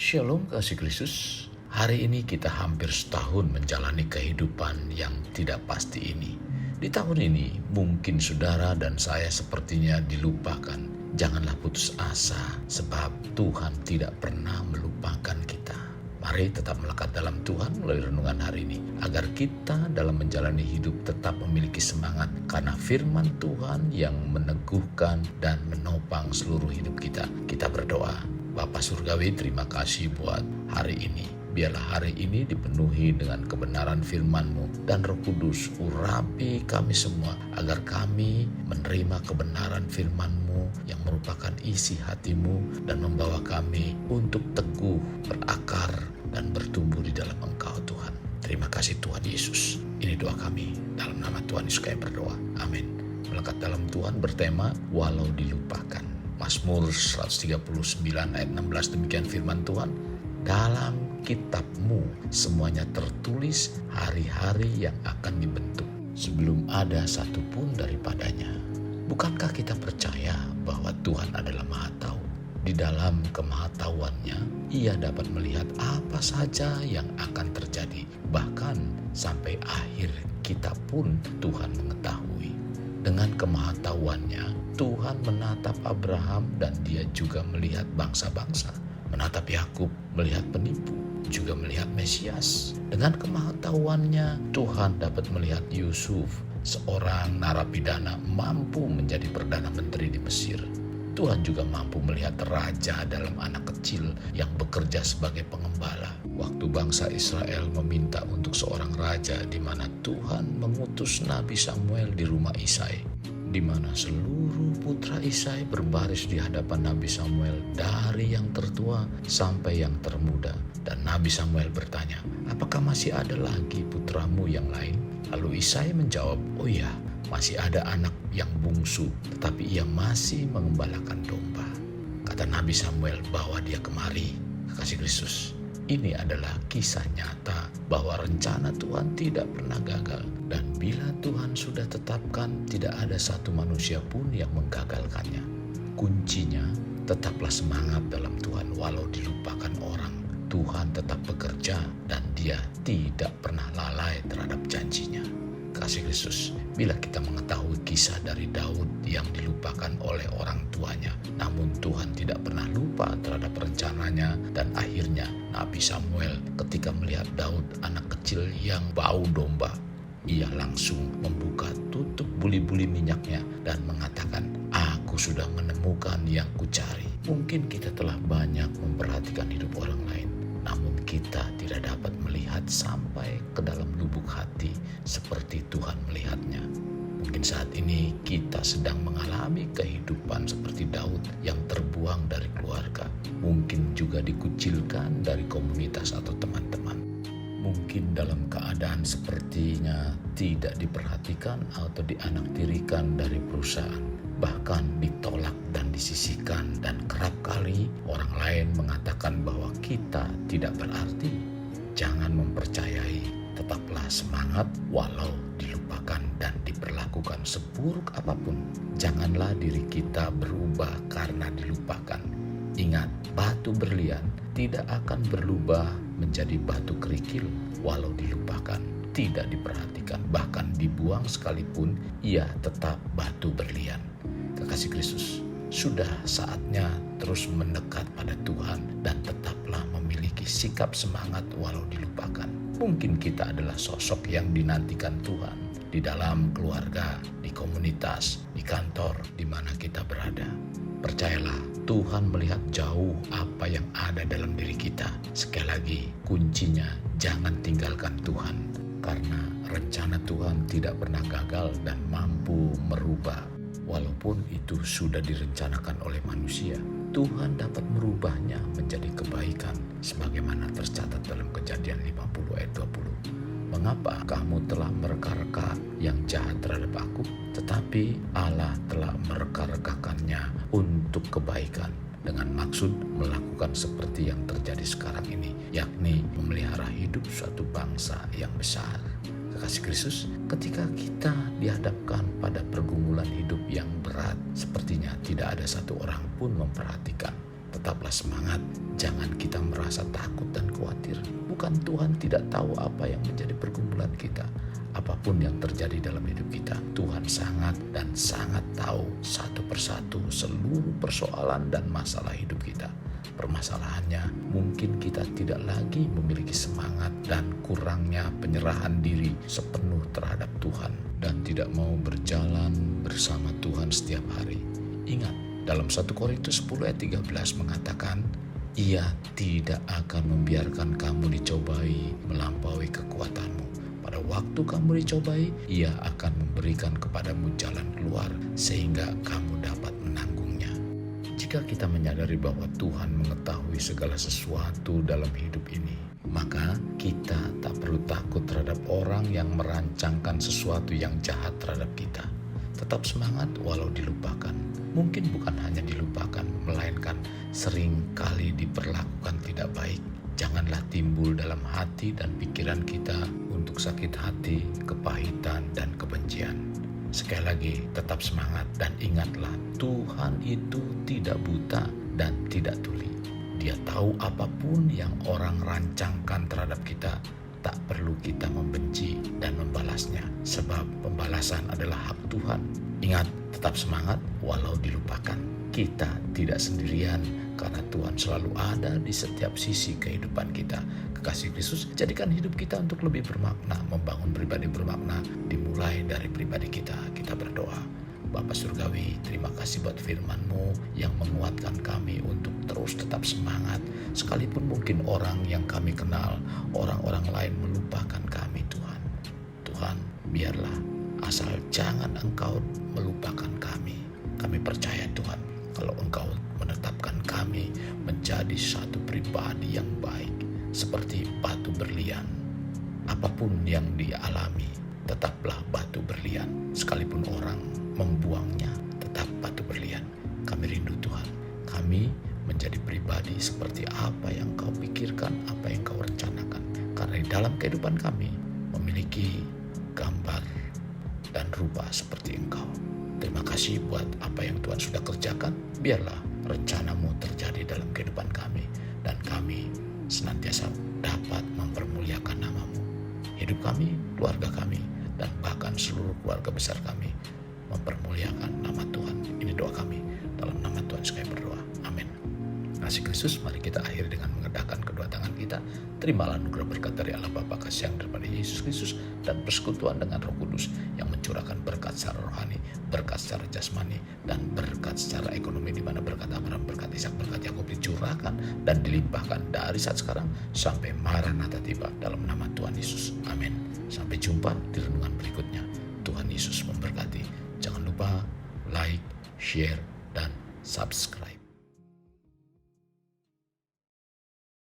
Shalom kasih Kristus. Hari ini kita hampir setahun menjalani kehidupan yang tidak pasti ini. Di tahun ini mungkin saudara dan saya sepertinya dilupakan. Janganlah putus asa sebab Tuhan tidak pernah melupakan kita. Mari tetap melekat dalam Tuhan melalui renungan hari ini, agar kita dalam menjalani hidup tetap memiliki semangat karena firman Tuhan yang meneguhkan dan menopang seluruh hidup kita. Kita berdoa. Bapa Surgawi, terima kasih buat hari ini. Biarlah hari ini dipenuhi dengan kebenaran firman-Mu dan Roh Kudus urapi kami semua agar kami menerima kebenaran firman-Mu yang merupakan isi hati-Mu dan membawa kami untuk teguh, berakar, dan bertumbuh di dalam Engkau Tuhan. Terima kasih Tuhan Yesus. Ini doa kami dalam nama Tuhan Yesus kami berdoa. Amin. Melekat dalam Tuhan bertema walau dilupakan. Mazmur 139 ayat 16 demikian firman Tuhan. Dalam kitab-Mu semuanya tertulis hari-hari yang akan dibentuk sebelum ada satupun daripadanya. Bukankah kita percaya bahwa Tuhan adalah Maha Tahu? Di dalam kemahatauannya, Ia dapat melihat apa saja yang akan terjadi. Bahkan sampai akhir kita pun Tuhan mengetahui. Dengan kemahatauannya, Tuhan menatap Abraham dan Dia juga melihat bangsa-bangsa. Menatap Yakub, melihat penipu, juga melihat Mesias. Dengan kemahatauannya, Tuhan dapat melihat Yusuf, seorang narapidana mampu menjadi Perdana Menteri di Mesir. Tuhan juga mampu melihat raja dalam anak kecil yang bekerja sebagai pengembala. Waktu bangsa Israel meminta untuk seorang raja, di mana Tuhan mengutus Nabi Samuel di rumah Isai, di mana seluruh putra Isai berbaris di hadapan Nabi Samuel dari yang tertua sampai yang termuda. Dan Nabi Samuel bertanya, apakah masih ada lagi putramu yang lain? Lalu Isai menjawab, oh ya, masih ada anak yang bungsu, tetapi ia masih mengembalakan domba. Kata Nabi Samuel, bawa dia kemari. Kasih Kristus, ini adalah kisah nyata bahwa rencana Tuhan tidak pernah gagal. Dan bila Tuhan sudah tetapkan, tidak ada satu manusia pun yang menggagalkannya. Kuncinya, tetaplah semangat dalam Tuhan walau dilupakan orang. Tuhan tetap bekerja dan Dia tidak pernah lalai terhadap janjinya. Kasih Kristus, bila kita mengetahui kisah dari Daud yang dilupakan oleh orang tuanya, namun Tuhan tidak pernah lupa terhadap rencananya, dan akhirnya Nabi Samuel ketika melihat Daud anak kecil yang bau domba, ia langsung membuka tutup buli-buli minyaknya dan mengatakan, aku sudah menemukan yang kucari. Mungkin kita telah banyak memperhatikan hidup orang lain, namun kita tidak dapat melihat sampai ke dalam lubuk hati seperti Tuhan melihatnya. Mungkin saat ini kita sedang mengalami kehidupan seperti Daud yang terbuang dari keluarga. Mungkin juga dikucilkan dari komunitas atau teman-teman. Mungkin dalam keadaan sepertinya tidak diperhatikan atau dianaktirikan dari perusahaan. Bahkan ditolak dan disisihkan, dan kerap kali orang lain mengatakan bahwa kita tidak berarti. Jangan mempercayai, tetaplah semangat walau dilupakan dan diperlakukan seburuk apapun. Janganlah diri kita berubah karena dilupakan. Ingat, batu berlian tidak akan berubah menjadi batu kerikil walau dilupakan, tidak diperhatikan, bahkan dibuang sekalipun, ia tetap batu berlian. Kekasih Kristus, sudah saatnya terus mendekat pada Tuhan dan tetaplah memiliki sikap semangat walau dilupakan. Mungkin kita adalah sosok yang dinantikan Tuhan di dalam keluarga, di komunitas, di kantor, di mana kita berada. Percayalah, Tuhan melihat jauh apa yang ada dalam diri kita. Sekali lagi, kuncinya jangan tinggalkan Tuhan, karena rencana Tuhan tidak pernah gagal dan mampu merubah. Walaupun itu sudah direncanakan oleh manusia, Tuhan dapat merubahnya menjadi kebaikan, sebagaimana tercatat dalam Kejadian 50 ayat 20. Mengapa kamu telah mereka-reka yang jahat terhadap aku? Tetapi Allah telah mereka-rekakannya untuk kebaikan, dengan maksud melakukan seperti yang terjadi sekarang ini, yakni memelihara hidup suatu bangsa yang besar. Kekasih Kristus, ketika kita dihadapkan pada pergumulan hidup yang berat, sepertinya tidak ada satu orang pun memperhatikan. tetaplah semangat. Jangan kita merasa takut dan khawatir. Bukan Tuhan tidak tahu apa yang menjadi pergumulan kita. Apapun yang terjadi dalam hidup kita, Tuhan sangat dan sangat tahu satu persatu seluruh persoalan dan masalah hidup kita. Permasalahannya, mungkin kita tidak lagi memiliki semangat dan kurangnya penyerahan diri sepenuh terhadap Tuhan dan tidak mau berjalan bersama Tuhan setiap hari. Ingat, dalam 1 Korintus 10 ayat 13 mengatakan, Ia tidak akan membiarkan kamu dicobai melampaui kekuatanmu. Pada waktu kamu dicobai, Ia akan memberikan kepadamu jalan keluar sehingga kamu dapat menanggungnya. Jika kita menyadari bahwa Tuhan mengetahui segala sesuatu dalam hidup ini, maka kita tak perlu takut terhadap orang yang merancangkan sesuatu yang jahat terhadap kita. Tetap semangat walau dilupakan. Mungkin bukan hanya dilupakan, melainkan sering kali diperlakukan tidak baik. Janganlah timbul dalam hati dan pikiran kita untuk sakit hati, kepahitan, dan kebencian. Sekali lagi, tetap semangat dan ingatlah, Tuhan itu tidak buta dan tidak tuli. Dia tahu apapun yang orang rancangkan terhadap kita, tak perlu kita membenci dan membalasnya, sebab pembalasan adalah hak Tuhan. Ingat, tetap semangat walau dilupakan. Kita tidak sendirian karena Tuhan selalu ada di setiap sisi kehidupan kita. Kekasih Kristus, jadikan hidup kita untuk lebih bermakna, membangun pribadi bermakna, dimulai dari pribadi kita. Kita berdoa. Bapa Surgawi, terima kasih buat firman-Mu yang menguatkan kami untuk terus tetap semangat. Sekalipun mungkin orang yang kami kenal, orang-orang lain melupakan kami, Tuhan. Tuhan, biarlah, asal jangan Engkau melupakan kami. Kami percaya, Tuhan, kalau Engkau menetapkan kami menjadi satu pribadi yang baik, seperti batu berlian. Apapun yang dialami, tetaplah batu berlian. Sekalipun orang membuangnya, tetap batu berlian. Kami rindu, Tuhan. Kami menjadi pribadi seperti apa yang Kau pikirkan, apa yang Kau rencanakan. Karena di dalam kehidupan kami memiliki gambar dan rupa seperti Engkau. Terima kasih buat apa yang Tuhan sudah kerjakan. Biarlah rencana-Mu terjadi dalam kehidupan kami, dan kami senantiasa dapat mempermuliakan nama-Mu. Hidup kami, keluarga kami, dan bahkan seluruh keluarga besar kami mempermuliakan nama Tuhan. Ini doa kami, dalam nama Tuhan sekali berdoa. Amin. Kasih Kristus, mari kita akhiri dengan mengedahkan kedua tangan kita. Terimalah anugerah berkat dari Allah Bapa kasih yang daripada Yesus Kristus dan persekutuan dengan Roh Kudus yang mencurahkan berkat secara rohani, berkat secara jasmani, dan berkat secara ekonomi, di mana berkat Abraham, berkat Ishak, berkat Yakub dicurahkan dan dilimpahkan dari saat sekarang sampai Maranatha tiba, dalam nama Tuhan Yesus. Amin. Sampai jumpa di renungan berikutnya. Tuhan Yesus memberkati. Jangan lupa like, share, dan subscribe.